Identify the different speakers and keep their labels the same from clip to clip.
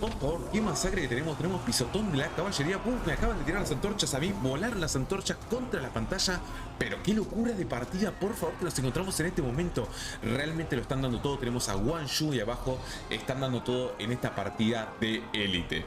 Speaker 1: por favor, qué masacre que tenemos. Tenemos pisotón de la caballería. Me acaban de tirar las antorchas a mí. Volaron las antorchas contra la pantalla. Pero qué locura de partida, por favor, que nos encontramos en este momento. Realmente lo están dando todo. Tenemos a Wang Shu y abajo están dando todo en esta partida de élite.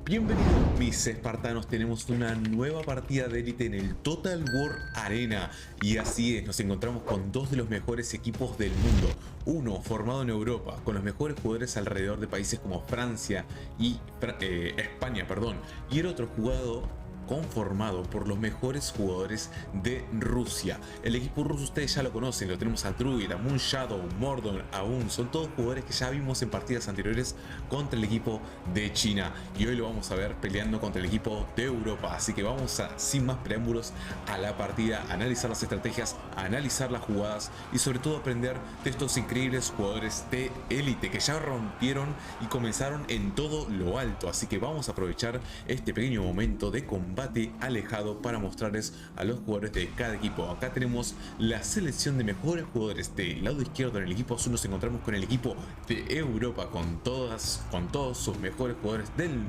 Speaker 1: Bienvenidos mis espartanos, tenemos una nueva partida de élite en el Total War Arena. Y así es, nos encontramos con dos de los mejores equipos del mundo. Uno formado en Europa, con los mejores jugadores alrededor de países como Francia y España, perdón. Y el otro conformado por los mejores jugadores de Rusia. El equipo ruso ustedes ya lo conocen, lo tenemos a Druid, a Moon Shadow, Mordor, Aun, son todos jugadores que ya vimos en partidas anteriores contra el equipo de China y hoy lo vamos a ver peleando contra el equipo de Europa, así que vamos a, sin más preámbulos, a la partida, a analizar las estrategias, a analizar las jugadas y sobre todo aprender de estos increíbles jugadores de élite que ya rompieron y comenzaron en todo lo alto, así que vamos a aprovechar este pequeño momento de combate alejado para mostrarles a los jugadores de cada equipo. Acá tenemos la selección de mejores jugadores. Del lado izquierdo en el equipo azul nos encontramos con el equipo de Europa con todos sus mejores jugadores del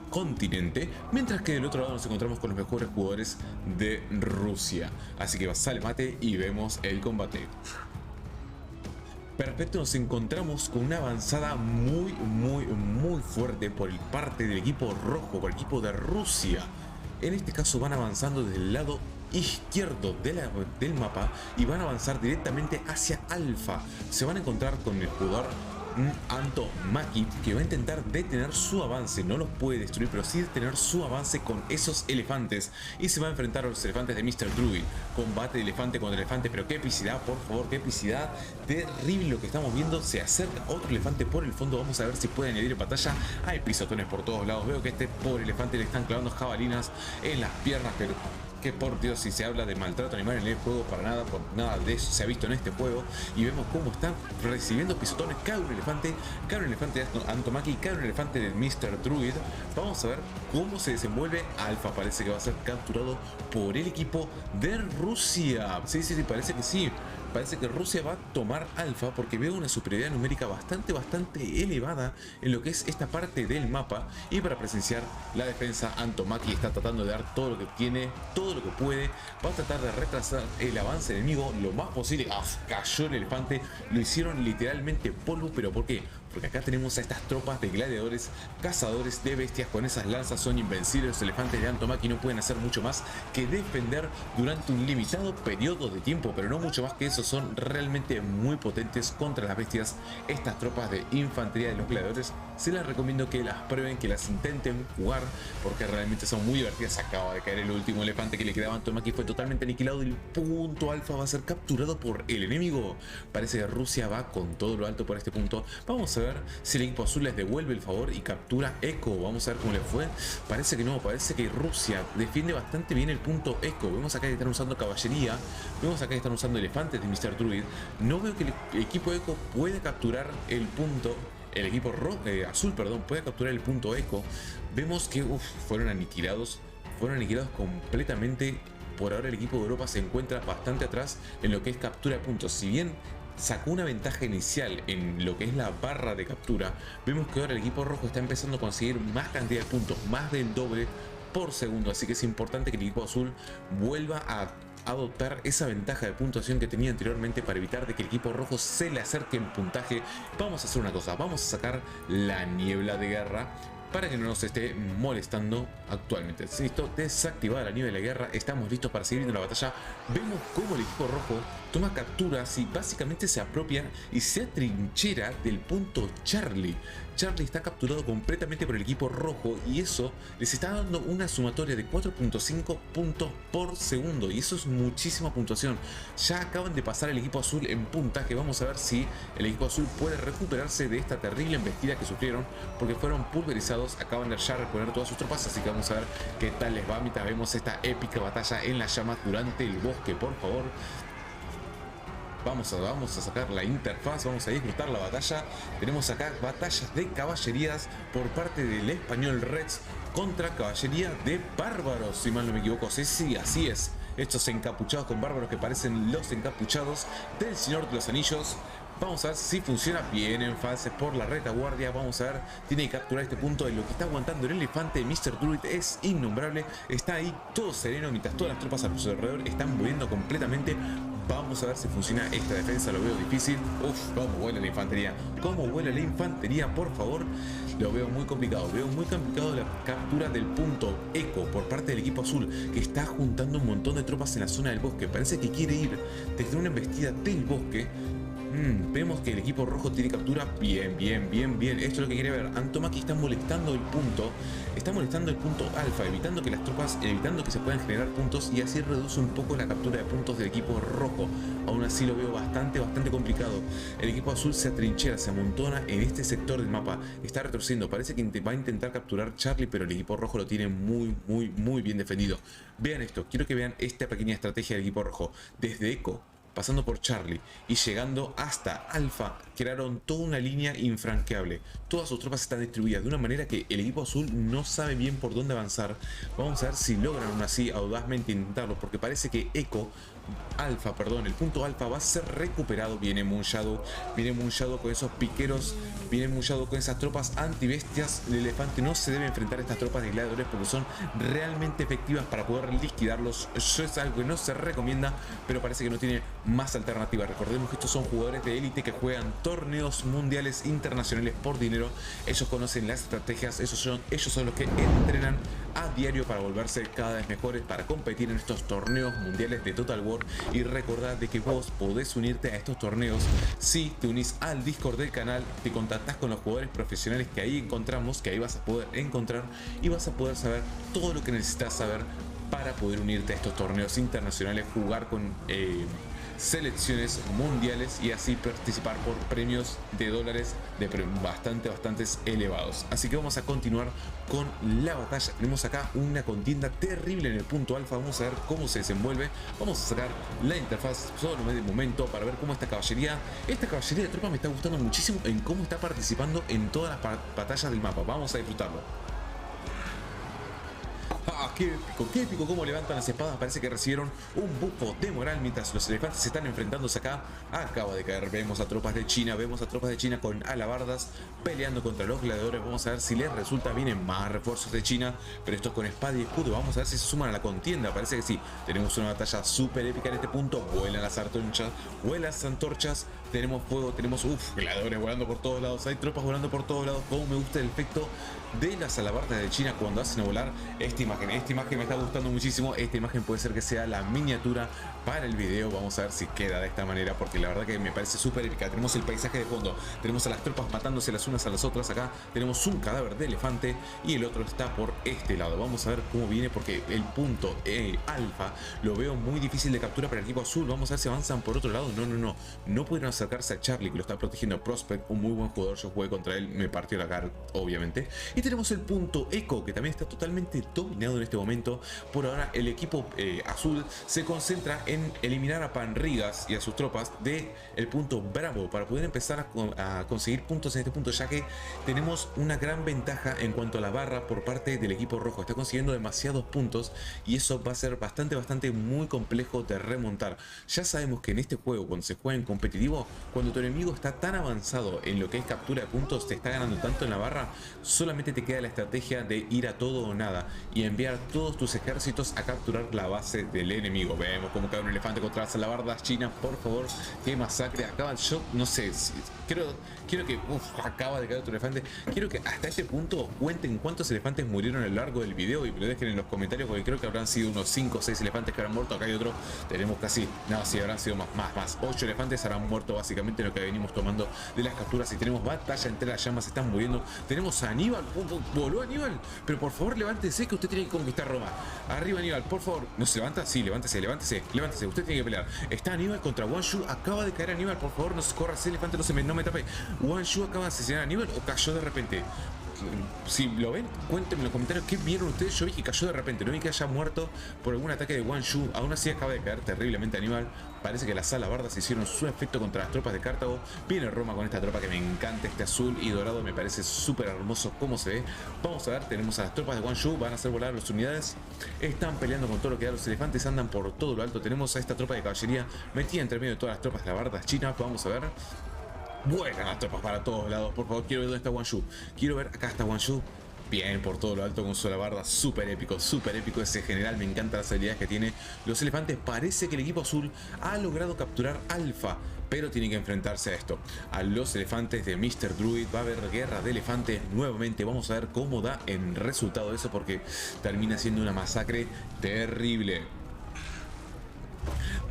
Speaker 1: continente, mientras que del otro lado nos encontramos con los mejores jugadores de Rusia. Así que sale mate y vemos el combate. Perfecto, nos encontramos con una avanzada muy fuerte por parte del equipo rojo, por el equipo de Rusia. En este caso van avanzando desde el lado izquierdo del mapa y van a avanzar directamente hacia Alfa. Se van a encontrar con el jugador Anto Maki, que va a intentar detener su avance. No los puede destruir, pero sí detener su avance con esos elefantes. Y se va a enfrentar a los elefantes de Mr. Druid. Combate de elefante contra elefante, pero qué epicidad, por favor, qué epicidad. Terrible lo que estamos viendo. Se acerca otro elefante por el fondo. Vamos a ver si puede añadir en batalla. Hay pisotones por todos lados. Veo que este pobre elefante le están clavando jabalinas en las piernas, pero que por Dios, si se habla de maltrato animal en el juego, para nada, por nada de eso se ha visto en este juego. Y vemos cómo están recibiendo pisotones. Cae un elefante de Anto Maki, cae un elefante de Mr. Druid. Vamos a ver cómo se desenvuelve Alfa. Parece que va a ser capturado por el equipo de Rusia. Sí, parece que sí. Parece que Rusia va a tomar Alfa porque veo una superioridad numérica bastante elevada en lo que es esta parte del mapa. Y para presenciar la defensa, Anto Maki está tratando de dar todo lo que tiene, todo lo que puede. Va a tratar de retrasar el avance enemigo lo más posible. Cayó el elefante, lo hicieron literalmente polvo. ¿Pero por qué? Porque acá tenemos a estas tropas de gladiadores, cazadores de bestias con esas lanzas. Son invencibles. Los elefantes de Anto Maki no pueden hacer mucho más que defender durante un limitado periodo de tiempo, pero no mucho más que eso. Son realmente muy potentes contra las bestias. Estas tropas de infantería de los gladiadores se las recomiendo que las prueben, que las intenten jugar, porque realmente son muy divertidas. Acaba de caer el último elefante que le quedaba a Anto Maki, fue totalmente aniquilado y el punto alfa va a ser capturado por el enemigo. Parece que Rusia va con todo lo alto por este punto. Vamos a ver si el equipo azul les devuelve el favor y captura Echo. Vamos a ver cómo le fue. Parece que no, parece que Rusia defiende bastante bien el punto Echo. Vemos acá que están usando caballería, vemos acá que están usando elefantes de Mr. Druid. No veo que el equipo Echo puede capturar el punto. El equipo azul, perdón, puede capturar el punto Echo. Vemos que fueron aniquilados completamente. Por ahora el equipo de Europa se encuentra bastante atrás en lo que es captura de puntos. Si bien sacó una ventaja inicial en lo que es la barra de captura, vemos que ahora el equipo rojo está empezando a conseguir más cantidad de puntos, más del doble por segundo. Así que es importante que el equipo azul vuelva a adoptar esa ventaja de puntuación que tenía anteriormente para evitar de que el equipo rojo se le acerque en puntaje. Vamos a hacer una cosa, vamos a sacar la niebla de guerra para que no nos esté molestando actualmente. Listo, desactivada la niebla de guerra, estamos listos para seguir viendo la batalla. Vemos cómo el equipo rojo toma capturas y básicamente se apropia y se atrinchera del punto Charlie. Charlie está capturado completamente por el equipo rojo y eso les está dando una sumatoria de 4.5 puntos por segundo y eso es muchísima puntuación. Ya acaban de pasar el equipo azul en puntaje. Vamos a ver si el equipo azul puede recuperarse de esta terrible embestida que sufrieron porque fueron pulverizados. Acaban de ya reponer todas sus tropas, así que vamos a ver qué tal les va mientras vemos esta épica batalla en las llamas durante el bosque. Por favor, vamos a sacar la interfaz, vamos a disfrutar la batalla. Tenemos acá batallas de caballerías por parte del español Reds contra caballería de bárbaros, si mal no me equivoco. Sí, así es. estos encapuchados con bárbaros que parecen los encapuchados del Señor de los Anillos. Vamos a ver si funciona. Bien en fase por la retaguardia. Vamos a ver. Tiene que capturar este punto. De lo que está aguantando el elefante. Mr. Druid es innombrable. Está ahí todo sereno mientras todas las tropas a su alrededor están muriendo completamente. Vamos a ver si funciona esta defensa. Lo veo difícil. Uf, cómo vuela la infantería. Cómo vuela la infantería, por favor. Lo veo muy complicado. Veo muy complicado la captura del punto eco por parte del equipo azul, que está juntando un montón de tropas en la zona del bosque. Parece que quiere ir desde una embestida del bosque. Vemos que el equipo rojo tiene captura. Bien. Esto es lo que quiere ver. Antomaki está molestando el punto. Está molestando el punto alfa, evitando que las tropas, evitando que se puedan generar puntos, y así reduce un poco la captura de puntos del equipo rojo. Aún así lo veo bastante complicado. El equipo azul se atrinchera, se amontona en este sector del mapa. Está retrocediendo. Parece que va a intentar capturar Charlie, pero el equipo rojo lo tiene muy bien defendido. Vean esto. Quiero que vean esta pequeña estrategia del equipo rojo. Desde Echo, pasando por Charlie y llegando hasta Alfa, crearon toda una línea infranqueable. Todas sus tropas están distribuidas de una manera que el equipo azul no sabe bien por dónde avanzar. Vamos a ver si logran aún así audazmente intentarlo, porque parece que Echo Alfa, perdón, el punto alfa va a ser recuperado. Viene Moon Shadow con esos piqueros, viene Moon Shadow con esas tropas antibestias. El elefante no se debe enfrentar a estas tropas de gladiadores porque son realmente efectivas para poder liquidarlos. Eso es algo que no se recomienda, pero parece que no tiene más alternativa. Recordemos que estos son jugadores de élite que juegan torneos mundiales internacionales por dinero. Ellos conocen las estrategias, ellos son los que entrenan a diario para volverse cada vez mejores, para competir en estos torneos mundiales de Total War. Y recordad de que vos podés unirte a estos torneos si te unís al Discord del canal, te contactás con los jugadores profesionales que ahí encontramos, que ahí vas a poder encontrar y vas a poder saber todo lo que necesitas saber para poder unirte a estos torneos internacionales, jugar con selecciones mundiales y así participar por premios de dólares de bastantes elevados. Así que vamos a continuar con la batalla. Tenemos acá una contienda terrible en el punto alfa. Vamos a ver cómo se desenvuelve. Vamos a sacar la interfaz solo de momento para ver cómo esta caballería de tropa me está gustando muchísimo en cómo está participando en todas las batallas del mapa. Vamos a disfrutarlo. ¡Ah, qué épico! Cómo levantan las espadas. Parece que recibieron un bufo de moral mientras los elefantes se están enfrentándose acá. Acaba de caer. Vemos a tropas de China con alabardas peleando contra los gladiadores. Vamos a ver si les resulta. Vienen más refuerzos de China, pero estos con espada y escudo. Vamos a ver si se suman a la contienda. Parece que sí. Tenemos una batalla súper épica en este punto. Vuelan las antorchas. Tenemos fuego, tenemos gladiadores volando por todos lados. Hay tropas volando por todos lados. Como me gusta el efecto de las alabardas de China cuando hacen volar. Esta imagen me está gustando muchísimo. Esta imagen puede ser que sea la miniatura para el video. Vamos a ver si queda de esta manera, porque la verdad que me parece súper épica. Tenemos el paisaje de fondo, tenemos a las tropas matándose las unas a las otras. Acá tenemos un cadáver de elefante y el otro está por este lado. Vamos a ver cómo viene, porque el punto alfa lo veo muy difícil de captura para el equipo azul. Vamos a ver si avanzan por otro lado. No pudieron acercarse a Charlie, que lo está protegiendo Prospect, un muy buen jugador. Yo jugué contra él, me partió la cara, obviamente. Y tenemos el punto Echo, que también está totalmente dominado en este momento. Por ahora el equipo azul se concentra en eliminar a Panrigas y a sus tropas de el punto Bravo para poder empezar a conseguir puntos en este punto, ya que tenemos una gran ventaja en cuanto a la barra por parte del equipo rojo. Está consiguiendo demasiados puntos y eso va a ser bastante muy complejo de remontar. Ya sabemos que en este juego, cuando se juega en competitivo, cuando tu enemigo está tan avanzado en lo que es captura de puntos, te está ganando tanto en la barra, solamente te queda la estrategia de ir a todo o nada y enviar todos tus ejércitos a capturar la base del enemigo. Vemos cómo cae un elefante contra las alabardas chinas. Por favor, qué masacre. Yo no sé, quiero que acaba de caer otro elefante. Quiero que hasta este punto cuenten cuántos elefantes murieron a lo largo del video y me lo dejen en los comentarios, porque creo que habrán sido unos 5 o 6 elefantes que habrán muerto. Acá hay otro, tenemos casi, no, sí, habrán sido más 8 elefantes habrán muerto básicamente en lo que venimos tomando de las capturas. Y tenemos batalla entre las llamas, se están muriendo. Tenemos a Aníbal, voló Aníbal, pero por favor levántese, que usted tiene que conquistar Roma. Arriba Aníbal, por favor. ¿No se levanta? Sí, levántese, usted tiene que pelear. Está Aníbal contra Wanshu, acaba de caer Aníbal, por favor, no se corra ese elefante, no me tape. Wanshu acaba de asesinar a Aníbal o cayó de repente. Si lo ven, cuéntenme en los comentarios qué vieron ustedes. Yo vi que cayó de repente, no vi que haya muerto por algún ataque de Guan Yu. Aún así acaba de caer terriblemente Aníbal. Parece que las alabardas hicieron su efecto contra las tropas de Cartago. Viene Roma con esta tropa que me encanta, este azul y dorado, me parece súper hermoso cómo se ve. Vamos a ver, tenemos a las tropas de Guan Yu, van a hacer volar las unidades. Están peleando con todo lo que da, los elefantes andan por todo lo alto. Tenemos a esta tropa de caballería metida entre medio de todas las tropas de alabardas chinas. Vamos a ver. Vuelan las tropas para todos lados, por favor, quiero ver dónde está Guan Yu. Quiero ver, acá está Guan Yu. Bien, por todo lo alto con su alabarda, súper épico ese general, me encantan las habilidades que tiene. Los elefantes, parece que el equipo azul ha logrado capturar Alfa, pero tienen que enfrentarse a esto. A los elefantes de Mr. Druid, va a haber guerra de elefantes nuevamente, vamos a ver cómo da en resultado eso, porque termina siendo una masacre terrible.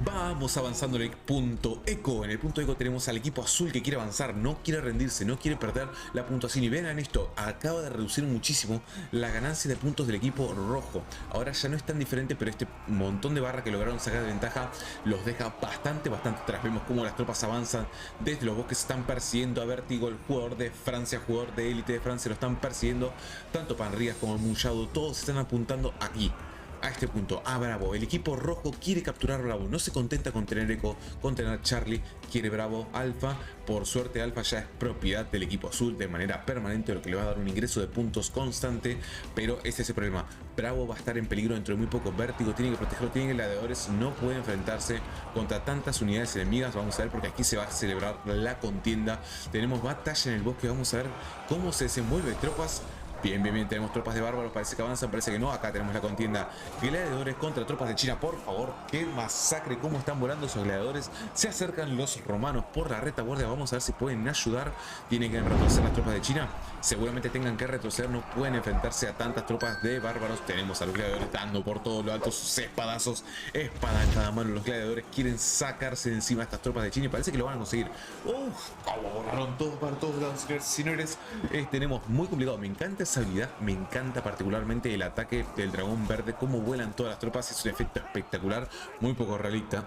Speaker 1: Vamos avanzando en el punto eco. En el punto eco tenemos al equipo azul que quiere avanzar, no quiere rendirse, no quiere perder la puntuación. Y vean esto, acaba de reducir muchísimo la ganancia de puntos del equipo rojo. Ahora ya no es tan diferente, pero este montón de barra que lograron sacar de ventaja los deja bastante atrás. Vemos cómo las tropas avanzan desde los bosques, están persiguiendo a Vértigo, el jugador de Francia, jugador de élite de Francia, lo están persiguiendo. Tanto Panrías como Munchado, todos están apuntando aquí, a este punto, a Bravo. El equipo rojo quiere capturar Bravo, no se contenta con tener Eco, con tener Charlie, quiere Bravo, Alfa. Por suerte Alfa ya es propiedad del equipo azul de manera permanente, lo que le va a dar un ingreso de puntos constante, pero ese es el problema. Bravo va a estar en peligro dentro de muy poco. Vértigo tiene que protegerlo, tienen gladiadores, no puede enfrentarse contra tantas unidades enemigas. Vamos a ver, porque aquí se va a celebrar la contienda. Tenemos batalla en el bosque, vamos a ver cómo se desenvuelve. Tropas. Bien, tenemos tropas de bárbaros, parece que avanzan, parece que no. Acá tenemos la contienda, gladiadores contra tropas de China. Por favor, qué masacre, cómo están volando esos gladiadores. Se acercan los romanos por la retaguardia, vamos a ver si pueden ayudar. Tienen que retroceder las tropas de China, seguramente tengan que retroceder, no pueden enfrentarse a tantas tropas de bárbaros. Tenemos a los gladiadores dando por todo lo alto sus espadazos, espada en cada mano. Los gladiadores quieren sacarse de encima a estas tropas de China y parece que lo van a conseguir. Volaron todos para todos lados, señores. Tenemos muy complicado, me encanta esa habilidad, me encanta particularmente el ataque del dragón verde, cómo vuelan todas las tropas, es un efecto espectacular, muy poco realista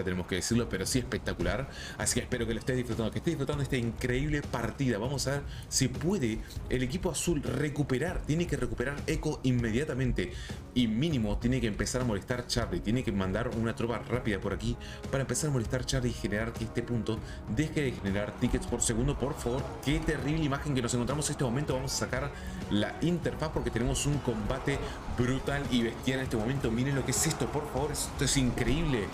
Speaker 1: tenemos que decirlo, pero sí espectacular. Así que espero que lo estés disfrutando, que estés disfrutando de esta increíble partida. Vamos a ver si puede el equipo azul recuperar, tiene que recuperar Eco inmediatamente y mínimo tiene que empezar a molestar Charlie, tiene que mandar una tropa rápida por aquí para empezar a molestar Charlie y generar que este punto deje de generar tickets por segundo. Por favor, qué terrible imagen que nos encontramos en este momento. Vamos a sacar la interfaz porque tenemos un combate brutal y bestial en este momento. Miren lo que es esto, por favor, esto es increíble.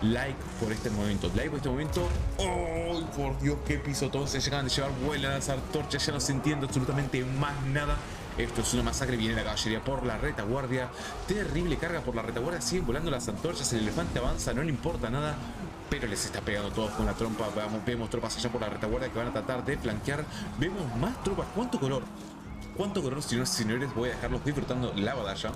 Speaker 1: Like por este momento, like por este momento. ¡Oh, por Dios, qué pisotón! Se llegan de llevar, vuelan las antorchas, ya no se entiende absolutamente más nada. Esto es una masacre, viene la caballería por la retaguardia. Terrible carga por la retaguardia, siguen volando las antorchas, el elefante avanza, no le importa nada, pero les está pegando todos con la trompa. Vemos tropas allá por la retaguardia que van a tratar de flanquear. Vemos más tropas, ¿cuánto color? ¿Cuánto color, señores y señores? Voy a dejarlos disfrutando la batalla.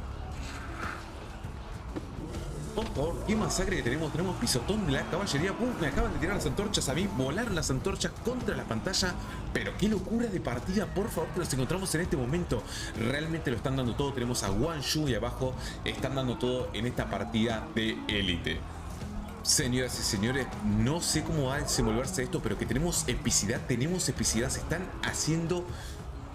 Speaker 1: Por favor, qué masacre que tenemos. Tenemos pisotón de la caballería. Me acaban de tirar las antorchas a mí. Volaron las antorchas contra la pantalla. Pero qué locura de partida, por favor, que nos encontramos en este momento. Realmente lo están dando todo. Tenemos a Guan Yu y abajo están dando todo en esta partida de élite. Señoras y señores, no sé cómo va a desenvolverse esto, pero que tenemos epicidad, se están haciendo...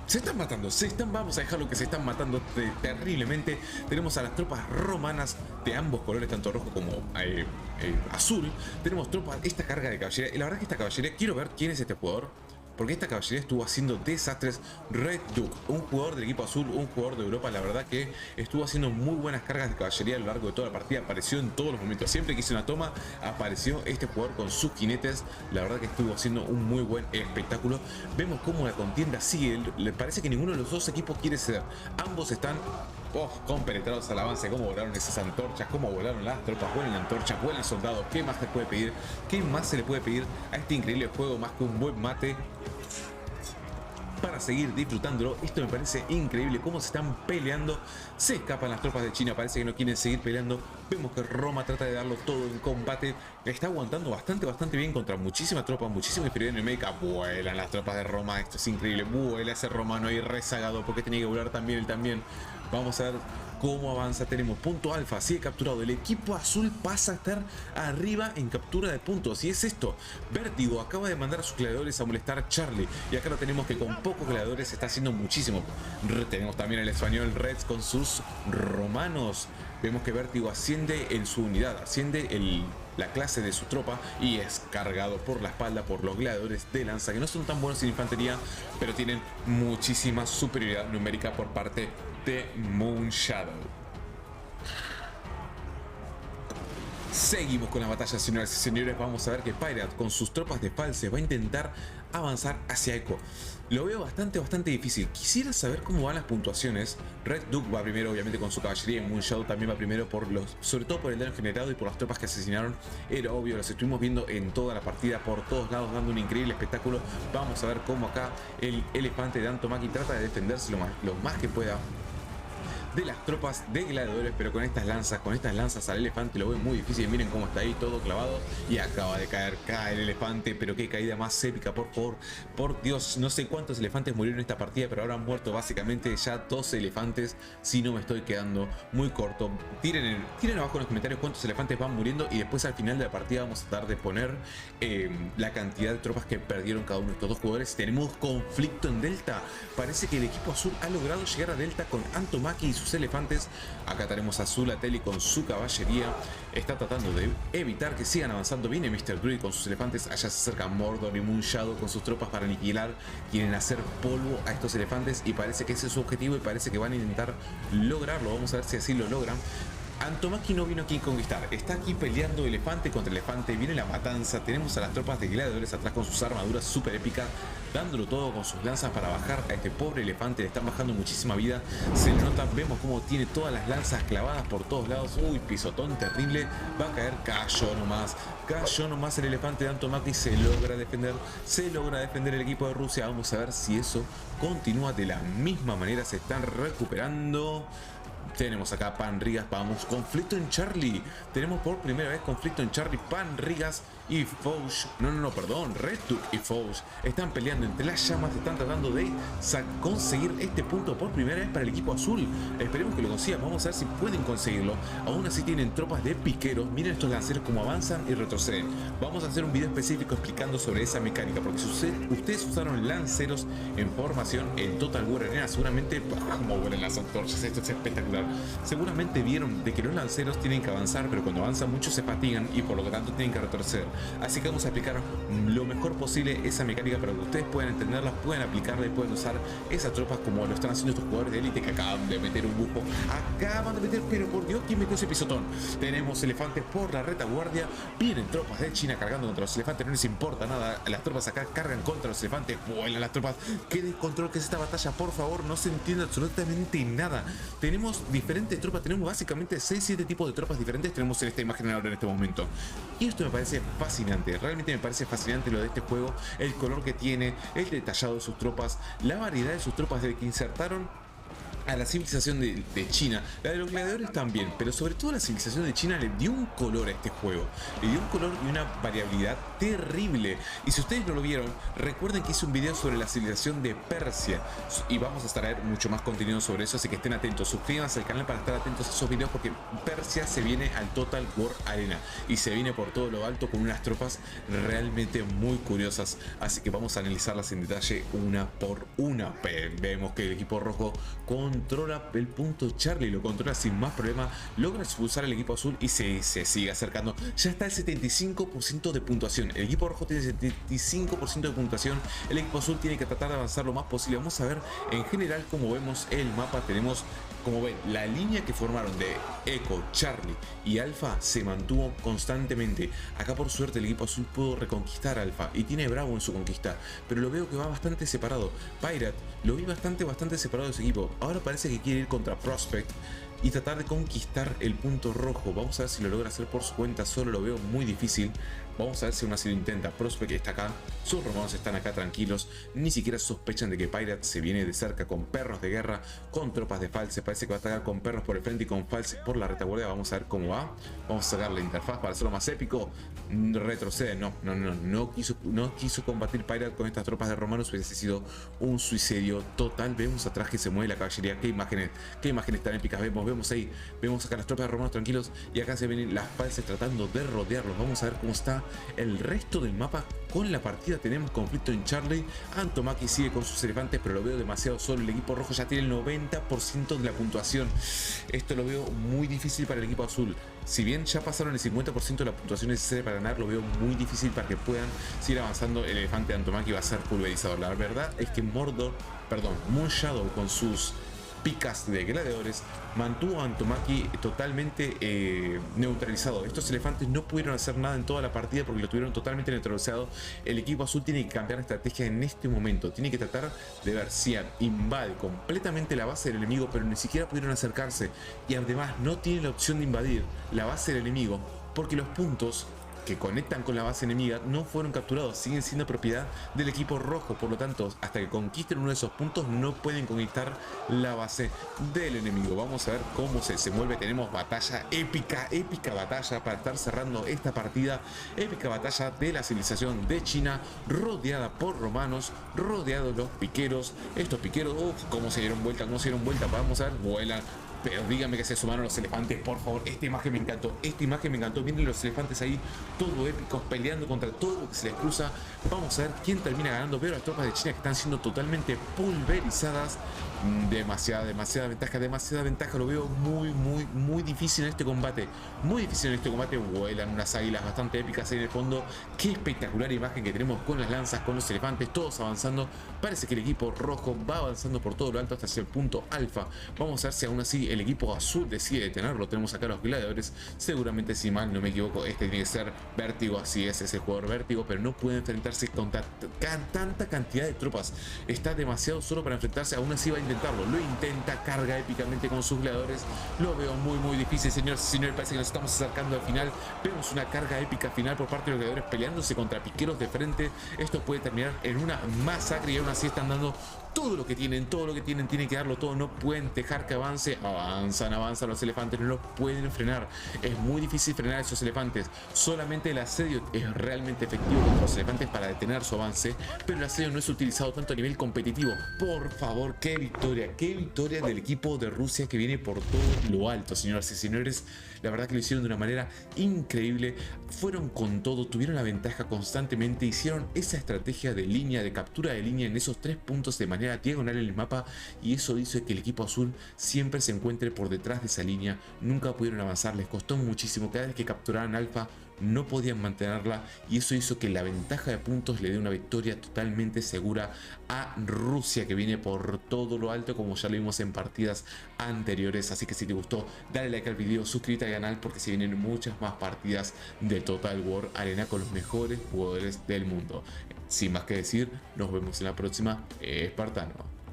Speaker 1: Se están matando, vamos a dejarlo que se están matando terriblemente. Tenemos a las tropas romanas de ambos colores, tanto rojo como azul. Tenemos tropas, esta carga de caballería. Y la verdad que esta caballería, quiero ver quién es este jugador, porque esta caballería estuvo haciendo desastres. Red Duke, un jugador del equipo azul, un jugador de Europa, la verdad que estuvo haciendo muy buenas cargas de caballería a lo largo de toda la partida. Apareció en todos los momentos, siempre que hice una toma apareció este jugador con sus jinetes. La verdad que estuvo haciendo un muy buen espectáculo. Vemos cómo la contienda sigue, le parece que ninguno de los dos equipos quiere ceder. Ambos están compenetrados al avance. Cómo volaron esas antorchas, cómo volaron las tropas, vuelan antorchas, vuelan soldados. ¿Qué más se puede pedir? ¿Qué más se le puede pedir a este increíble juego más que un buen mate para seguir disfrutándolo? Esto me parece increíble, cómo se están peleando. Se escapan las tropas de China, parece que no quieren seguir peleando. Vemos que Roma trata de darlo todo en combate. Está aguantando bastante bien contra muchísimas tropas, muchísima inferioridad numérica. Vuelan las tropas de Roma, esto es increíble. Vuela ese romano ahí rezagado porque tenía que volar también él también. Vamos a ver cómo avanza. Tenemos punto alfa, sigue capturado. El equipo azul pasa a estar arriba en captura de puntos. Y es esto, Vértigo acaba de mandar a sus gladiadores a molestar a Charlie. Y acá lo tenemos que con pocos gladiadores está haciendo muchísimo. Tenemos también el español Reds con sus romanos. Vemos que Vértigo asciende en su unidad, asciende la clase de su tropa y es cargado por la espalda por los gladiadores de lanza, que no son tan buenos en infantería, pero tienen muchísima superioridad numérica por parte de Moonshadow. Seguimos con las batallas, señoras y señores. Vamos a ver que Pirate con sus tropas de falses va a intentar avanzar hacia Echo. Lo veo bastante difícil. Quisiera saber cómo van las puntuaciones. Red Duke va primero obviamente con su caballería y Moonshadow también va primero sobre todo por el daño generado y por las tropas que asesinaron. Era obvio, los estuvimos viendo en toda la partida por todos lados dando un increíble espectáculo. Vamos a ver cómo acá el elefante de Antomaki trata de defenderse lo más que pueda de las tropas de gladiadores, pero con estas lanzas al elefante lo veo muy difícil. Miren cómo está ahí todo clavado y acaba de cae el elefante, pero qué caída más épica, por favor, por Dios. No sé cuántos elefantes murieron en esta partida, pero ahora han muerto básicamente ya 12 elefantes, si no me estoy quedando muy corto. Tiren abajo en los comentarios cuántos elefantes van muriendo y después al final de la partida vamos a tratar de poner la cantidad de tropas que perdieron cada uno de estos dos jugadores. Tenemos conflicto en Delta, parece que el equipo azul ha logrado llegar a Delta con Antomaki y sus elefantes. Acá tenemos a Zulateli con su caballería, está tratando de evitar que sigan avanzando. Viene Mr. Druid con sus elefantes, allá se acerca Mordor y Moonshadow con sus tropas para aniquilar, quieren hacer polvo a estos elefantes y parece que ese es su objetivo y parece que van a intentar lograrlo. Vamos a ver si así lo logran. Antomaki no vino aquí a conquistar, está aquí peleando elefante contra elefante, viene la matanza, tenemos a las tropas de gladiadores atrás con sus armaduras súper épicas, dándolo todo con sus lanzas para bajar a este pobre elefante, le están bajando muchísima vida, se le nota, vemos cómo tiene todas las lanzas clavadas por todos lados, uy, pisotón terrible, va a caer, cayó nomás el elefante de Antomaki, se logra defender el equipo de Rusia. Vamos a ver si eso continúa de la misma manera, se están recuperando. Tenemos acá Panrigas, vamos, conflicto en Charlie. Tenemos por primera vez conflicto en Charlie. Panrigas y Fauch, perdón, Red Duke y Fauch están peleando entre las llamas, están tratando de conseguir este punto por primera vez para el equipo azul. Esperemos que lo consigan, vamos a ver si pueden conseguirlo. Aún así tienen tropas de piqueros, miren estos lanceros como avanzan y retroceden. Vamos a hacer un video específico explicando sobre esa mecánica, porque si ustedes usaron lanceros en formación en Total War Arena, seguramente, como vuelan las antorchas, esto es espectacular. Seguramente vieron de que los lanceros tienen que avanzar, pero cuando avanzan mucho se fatigan y por lo tanto tienen que retroceder. Así que vamos a aplicar lo mejor posible esa mecánica para que ustedes puedan entenderla, puedan aplicarla y puedan usar esas tropas como lo están haciendo estos jugadores de élite que acaban de meter un bujo. Pero por Dios, ¿quién metió ese pisotón? Tenemos elefantes por la retaguardia, vienen tropas de China cargando contra los elefantes, no les importa nada, las tropas acá cargan contra los elefantes, vuelan las tropas. Qué descontrol que es esta batalla, por favor, no se entiende absolutamente nada. Tenemos diferentes tropas, tenemos básicamente 6-7 tipos de tropas diferentes, tenemos en esta imagen ahora en este momento. Y esto me parece fascinante, realmente me parece fascinante lo de este juego, el color que tiene, el detallado de sus tropas, la variedad de sus tropas de que insertaron a la civilización de China, la de los gladiadores también, pero sobre todo la civilización de China le dio un color a este juego, le dio un color y una variabilidad terrible. Y si ustedes no lo vieron, recuerden que hice un video sobre la civilización de Persia y vamos a traer mucho más contenido sobre eso, así que estén atentos, suscríbanse al canal para estar atentos a esos videos, porque Persia se viene al Total War Arena y se viene por todo lo alto con unas tropas realmente muy curiosas, así que vamos a analizarlas en detalle una por una. Vemos que el equipo rojo controla el punto Charlie, lo controla sin más problema, logra expulsar al equipo azul y se sigue acercando. Ya está el 75% de puntuación, el equipo rojo tiene 75% de puntuación, el equipo azul tiene que tratar de avanzar lo más posible. Vamos a ver en general cómo vemos el mapa. Tenemos, como ven, la línea que formaron de Echo, Charlie y Alpha se mantuvo constantemente. Acá por suerte el equipo azul pudo reconquistar a Alpha y tiene Bravo en su conquista, pero lo veo que va bastante separado. Pirate lo vi bastante separado de su equipo. Ahora parece que quiere ir contra Prospect y tratar de conquistar el punto rojo. Vamos a ver si lo logra hacer por su cuenta, solo lo veo muy difícil. Vamos a ver si aún así lo intenta. Prospect está acá, sus romanos están acá tranquilos, ni siquiera sospechan de que Pirate se viene de cerca con perros de guerra, con tropas de false. Parece que va a atacar con perros por el frente y con false por la retaguardia. Vamos a ver cómo va. Vamos a sacar la interfaz para hacerlo más épico. Retrocede, no quiso combatir Pirate con estas tropas de romanos, hubiese sido un suicidio total. Vemos atrás que se mueve la caballería. Qué imágenes tan épicas vemos vemos ahí, vemos acá las tropas de romanos tranquilos y acá se ven las falsas tratando de rodearlos. Vamos a ver cómo está el resto del mapa con la partida. Tenemos conflicto en Charlie, Antomaki sigue con sus elefantes pero lo veo demasiado solo. El equipo rojo ya tiene el 90% de la puntuación, esto lo veo muy difícil para el equipo azul. Si bien ya pasaron el 50% de la puntuación necesaria para ganar, lo veo muy difícil para que puedan seguir avanzando. El elefante de Antomaki va a ser pulverizado. La verdad es que Moon Shadow con sus picas de gladiadores mantuvo a Antomaki totalmente neutralizado. Estos elefantes no pudieron hacer nada en toda la partida porque lo tuvieron totalmente neutralizado. El equipo azul tiene que cambiar la estrategia en este momento, tiene que tratar de ver si invade completamente la base del enemigo, pero ni siquiera pudieron acercarse y además no tiene la opción de invadir la base del enemigo porque los puntos que conectan con la base enemiga no fueron capturados, siguen siendo propiedad del equipo rojo. Por lo tanto, hasta que conquisten uno de esos puntos no pueden conquistar la base del enemigo. Vamos a ver cómo se mueve. Tenemos batalla épica, épica batalla para estar cerrando esta partida. Épica batalla de la civilización de China, rodeada por romanos, rodeados los piqueros. Estos piqueros, cómo se dieron vuelta, vamos a ver, vuelan. Pero díganme que se sumaron los elefantes, por favor. Esta imagen me encantó, Miren los elefantes ahí, todo épicos, peleando contra todo lo que se les cruza. Vamos a ver quién termina ganando. Veo las tropas de China que están siendo totalmente pulverizadas. Demasiada ventaja. Lo veo muy difícil en este combate. Vuelan unas águilas bastante épicas ahí en el fondo. Qué espectacular imagen que tenemos con las lanzas, con los elefantes, todos avanzando. Parece que el equipo rojo va avanzando por todo lo alto hasta el punto alfa. Vamos a ver si aún así el equipo azul decide detenerlo. Tenemos acá los gladiadores. Seguramente, si mal no me equivoco, este tiene que ser Vértigo. Así es, ese jugador Vértigo. Pero no puede enfrentarse con tanta cantidad de tropas. Está demasiado solo para enfrentarse. Aún así va a intentarlo. Lo intenta, carga épicamente con sus gladiadores. Lo veo muy difícil, señores y señores. Parece que nos estamos acercando al final. Vemos una carga épica final por parte de los gladiadores peleándose contra piqueros de frente. Esto puede terminar en una masacre y aún así están dando todo lo que tienen, tienen que darlo todo, no pueden dejar que avance. Avanzan los elefantes, no los pueden frenar. Es muy difícil frenar a esos elefantes. Solamente el asedio es realmente efectivo contra los elefantes para detener su avance, pero el asedio no es utilizado tanto a nivel competitivo. Por favor, qué victoria del equipo de Rusia que viene por todo lo alto, señoras y señores. La verdad que lo hicieron de una manera increíble, fueron con todo, tuvieron la ventaja constantemente, hicieron esa estrategia de línea, de captura de línea en esos 3 puntos de manera diagonal en el mapa, y eso hizo que el equipo azul siempre se encuentre por detrás de esa línea. Nunca pudieron avanzar, les costó muchísimo. Cada vez que capturaran alfa no podían mantenerla, y eso hizo que la ventaja de puntos le dé una victoria totalmente segura a Rusia, que viene por todo lo alto, como ya lo vimos en partidas anteriores. Así que si te gustó, dale like al video, suscríbete al canal porque se vienen muchas más partidas de Total War Arena con los mejores jugadores del mundo. Sin más que decir, nos vemos en la próxima, Espartano.